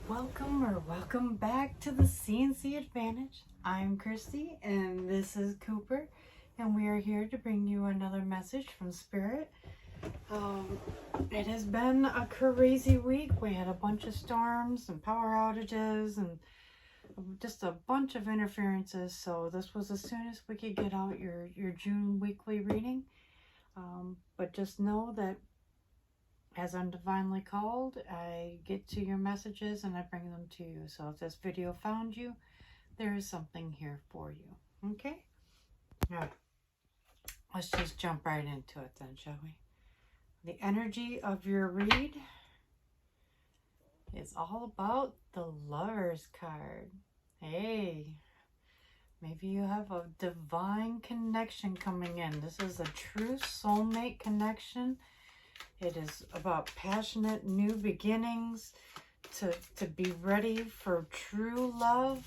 Welcome back to the CNC Advantage. I'm Christy and this is Cooper, and we are here to bring you another message from Spirit. It has been a crazy week. We had a bunch of storms and power outages and just a bunch of interferences, so this was as soon as we could get out your June weekly reading. But just know that as I'm divinely called, I get to your messages and I bring them to you. So if this video found you, there is something here for you. Okay? All right. Let's just jump right into it then, shall we? The energy of your read is all about the Lover's card. Hey, maybe you have a divine connection coming in. This is a true soulmate connection. It is about passionate new beginnings, to be ready for true love,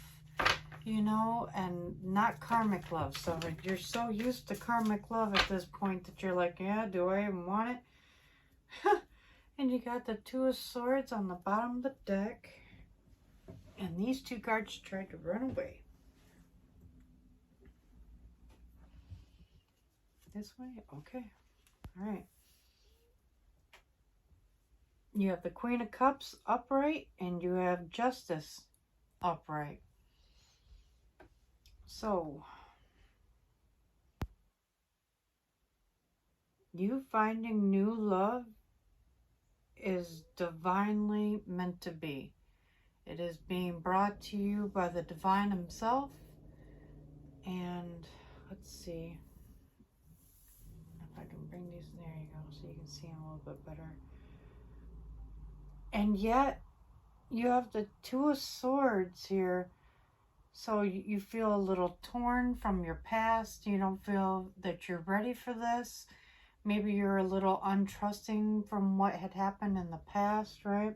you know, and not karmic love. So you're so used to karmic love at this point that you're like, yeah, do I even want it? And you got the Two of Swords on the bottom of the deck. And these two cards tried to run away. This way? Okay. All right. You have the Queen of Cups upright and you have Justice upright. So, you finding new love is divinely meant to be. It is being brought to you by the divine himself. And let's see if I can bring these. There you go, so you can see them a little bit better. And yet, you have the Two of Swords here. So you feel a little torn from your past. You don't feel that you're ready for this. Maybe you're a little untrusting from what had happened in the past, right?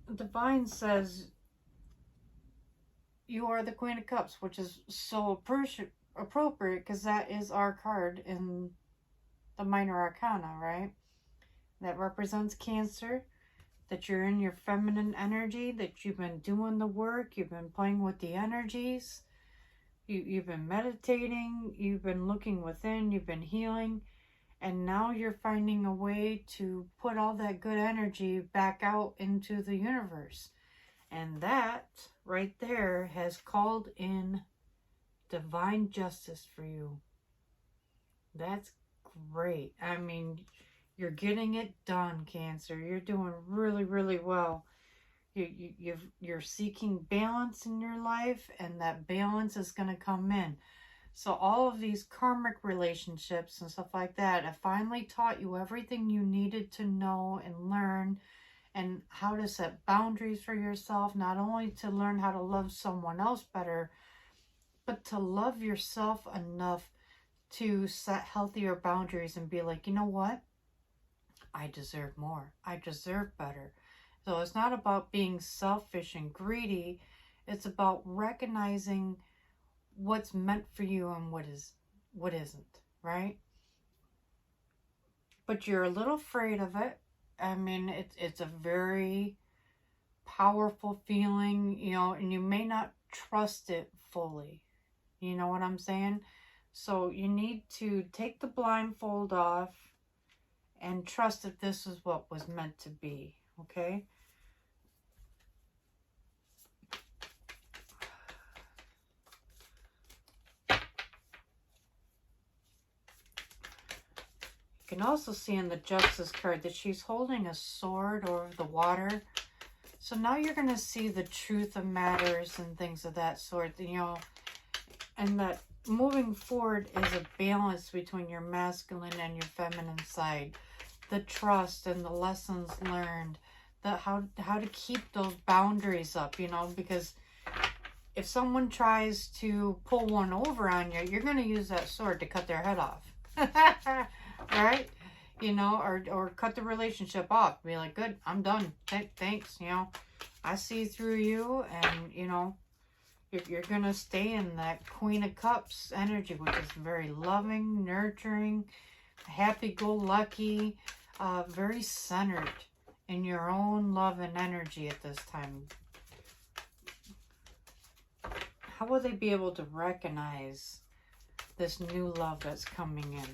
The Divine says you are the Queen of Cups, which is so appropriate because that is our card in the Minor Arcana, right? That represents Cancer, that you're in your feminine energy, that you've been doing the work, you've been playing with the energies, you've been meditating, you've been looking within, you've been healing, and now you're finding a way to put all that good energy back out into the universe. And that right there has called in divine justice for you. That's great. I mean, you're getting it done, Cancer. You're doing really, really well. You're seeking balance in your life, and that balance is going to come in. So all of these karmic relationships and stuff like that have finally taught you everything you needed to know and learn, and how to set boundaries for yourself, not only to learn how to love someone else better, but to love yourself enough to set healthier boundaries and be like, you know what? I deserve more. I deserve better. So it's not about being selfish and greedy. It's about recognizing what's meant for you and what isn't, right? But you're a little afraid of it. I mean, it's a very powerful feeling, you know, and you may not trust it fully. You know what I'm saying? So you need to take the blindfold off and trust that this is what was meant to be, okay? You can also see in the Justice card that she's holding a sword over the water. So now you're going to see the truth of matters and things of that sort, you know, and that moving forward is a balance between your masculine and your feminine side. The trust and the lessons learned, how to keep those boundaries up, you know, because if someone tries to pull one over on you, you're going to use that sword to cut their head off. Right? You know, or cut the relationship off. Be like, good, I'm done. Thanks, you know. I see through you, and, you know, you're going to stay in that Queen of Cups energy, which is very loving, nurturing, happy-go-lucky, very centered in your own love and energy at this time. How will they be able to recognize this new love that's coming in?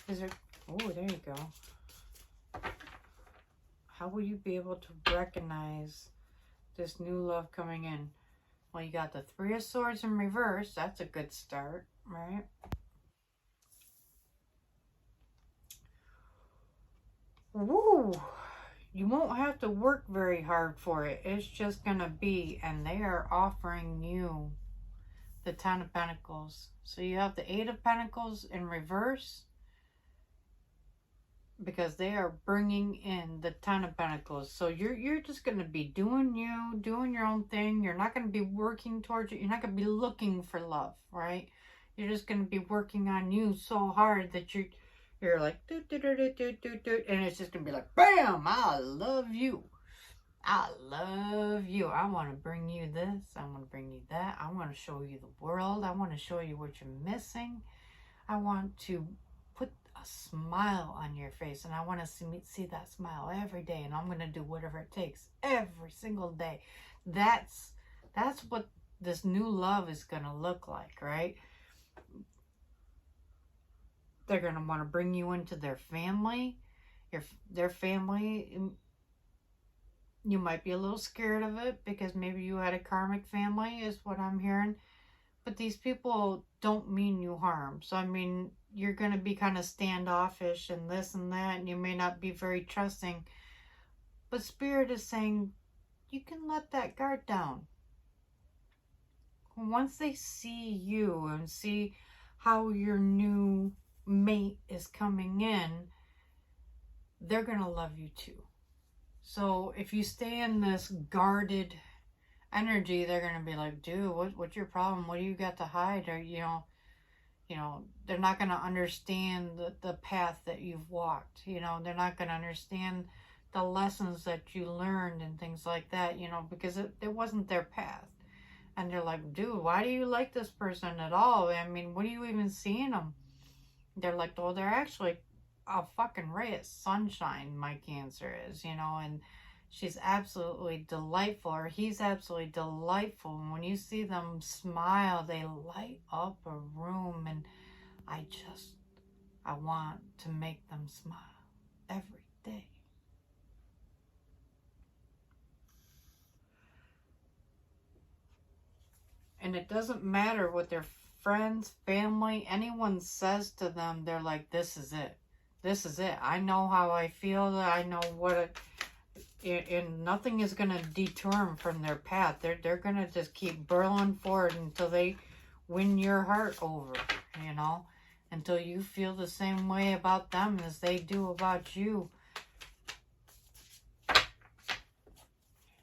Is there... Oh, there you go. How will you be able to recognize this new love coming in? Well, you got the Three of Swords in reverse. That's a good start, right? Woo! You won't have to work very hard for it. It's just going to be, and they are offering you the Ten of Pentacles. So you have the Eight of Pentacles in reverse, because they are bringing in the Ten of Pentacles. So you're just going to be doing you, doing your own thing. You're not going to be working towards it. You're not going to be looking for love, right? You're just going to be working on you so hard that you're like, doot, doot, doot, doot, doot, doot, and it's just going to be like, bam, I love you. I love you. I want to bring you this. I want to bring you that. I want to show you the world. I want to show you what you're missing. I want to put a smile on your face, and I want to see that smile every day, and I'm going to do whatever it takes every single day. That's what this new love is going to look like, right? They're going to want to bring you into their family. Their family, you might be a little scared of it because maybe you had a karmic family, is what I'm hearing. But these people don't mean you harm. So, I mean, you're going to be kind of standoffish and this and that, and you may not be very trusting. But Spirit is saying, you can let that guard down. Once they see you and see how your new mate is coming in, they're going to love you too. So if you stay in this guarded energy, they're going to be like, dude, what's your problem? What do you got to hide? Or, you know, they're not going to understand the path that you've walked. You know, they're not going to understand the lessons that you learned and things like that, you know, because it wasn't their path. And they're like, dude, why do you like this person at all? I mean, what do you even see in them? They're like, oh, they're actually a fucking ray of sunshine, my Cancer is, you know, and she's absolutely delightful, or he's absolutely delightful. And when you see them smile, they light up a room, and I want to make them smile every day. And it doesn't matter what their friends, family, anyone says to them, they're like, this is it. This is it. I know how I feel. I know what it, and nothing is going to deter them from their path. They're going to just keep burrowing forward until they win your heart over, you know, until you feel the same way about them as they do about you.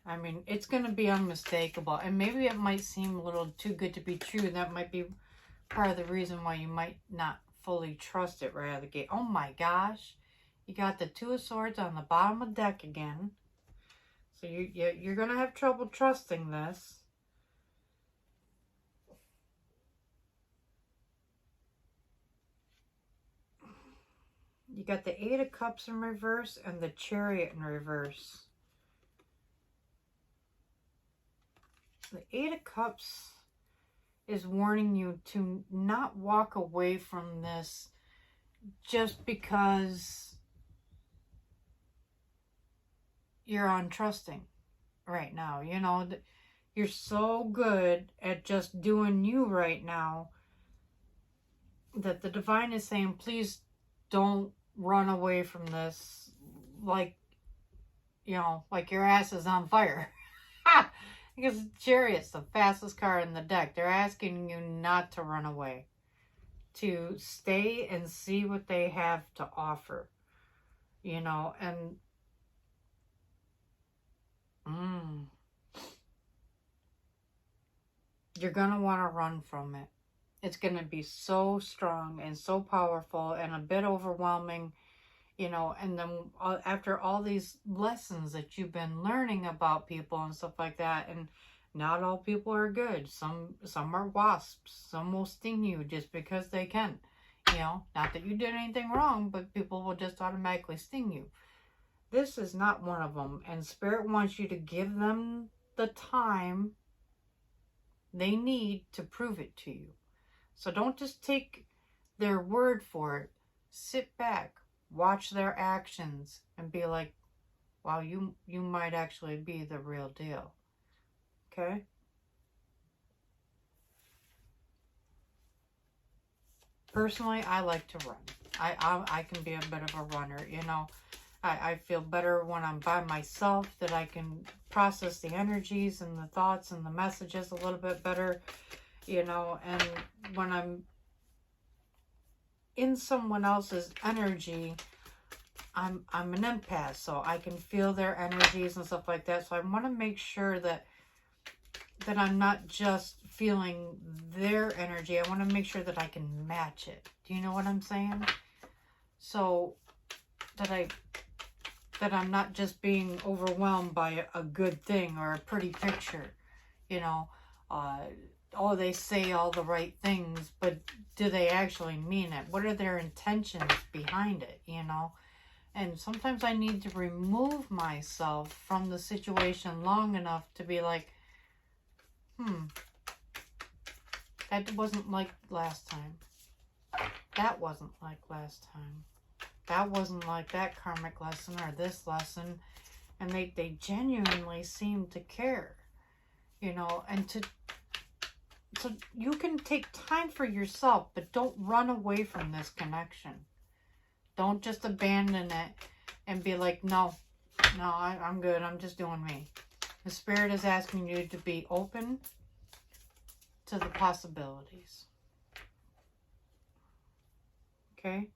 I mean, it's going to be unmistakable, and maybe it might seem a little too good to be true. That might be part of the reason why you might not fully trust it right out of the gate. Oh my gosh, you got the Two of Swords on the bottom of the deck again. So you're going to have trouble trusting this. You got the Eight of Cups in reverse and the Chariot in reverse. The Eight of Cups is warning you to not walk away from this just because you're untrusting right now. You know, you're so good at just doing you right now that the divine is saying, please don't run away from this like, you know, like your ass is on fire. Because Chariot's the fastest card in the deck. They're asking you not to run away, to stay and see what they have to offer, you know, and you're going to want to run from it. It's going to be so strong and so powerful and a bit overwhelming, you know, and then after all these lessons that you've been learning about people and stuff like that, and not all people are good. Some are wasps. Some will sting you just because they can. You know, not that you did anything wrong, but people will just automatically sting you. This is not one of them. And Spirit wants you to give them the time they need to prove it to you. So don't just take their word for it. Sit back, watch their actions, and be like, wow, you might actually be the real deal. Okay? Personally, I like to run. I can be a bit of a runner, you know. I feel better when I'm by myself, that I can process the energies and the thoughts and the messages a little bit better, you know. And when I'm in someone else's energy, I'm an empath, so I can feel their energies and stuff like that. So I want to make sure that I'm not just feeling their energy. I want to make sure that I can match it. Do you know what I'm saying? So that I'm not just being overwhelmed by a good thing or a pretty picture, you know. Oh, they say all the right things, but do they actually mean it? What are their intentions behind it, you know? And sometimes I need to remove myself from the situation long enough to be like, that wasn't like last time. That wasn't like last time. That wasn't like that karmic lesson or this lesson. And they genuinely seem to care, you know. And so you can take time for yourself, but don't run away from this connection. Don't just abandon it and be like, no, I'm good. I'm just doing me. The Spirit is asking you to be open to the possibilities. Okay?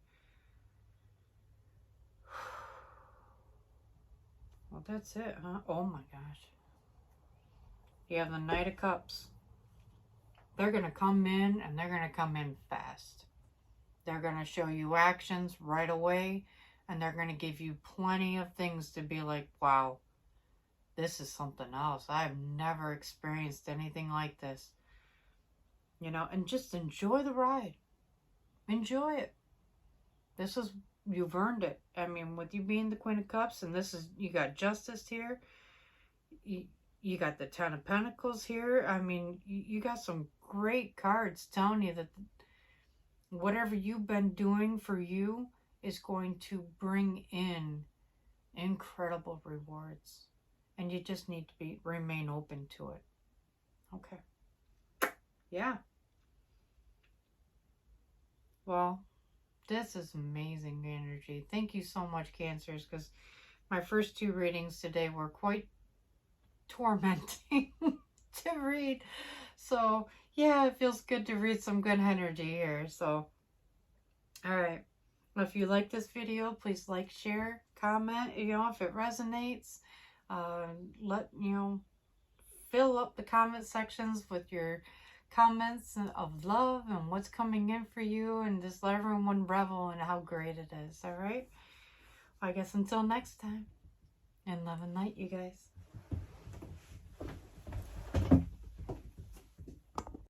Well, that's it, huh? Oh my gosh. You have the Knight of Cups. They're going to come in, and they're going to come in fast. They're going to show you actions right away, and they're going to give you plenty of things to be like, wow, this is something else. I've never experienced anything like this. You know, and just enjoy the ride. Enjoy it. You've earned it. I mean, with you being the Queen of Cups, and you got Justice here. You got the Ten of Pentacles here. I mean, you got some great cards telling you that whatever you've been doing for you is going to bring in incredible rewards. And you just need to remain open to it. Okay. Yeah. Well, this is amazing energy. Thank you so much, Cancers, because my first two readings today were quite tormenting to read. So, yeah, it feels good to read some good energy here. So, all right. If you like this video, please like, share, comment, you know, if it resonates. Fill up the comment sections with your comments of love and what's coming in for you, and just let everyone revel in how great it is. All right. I guess until next time, and love and light, you guys.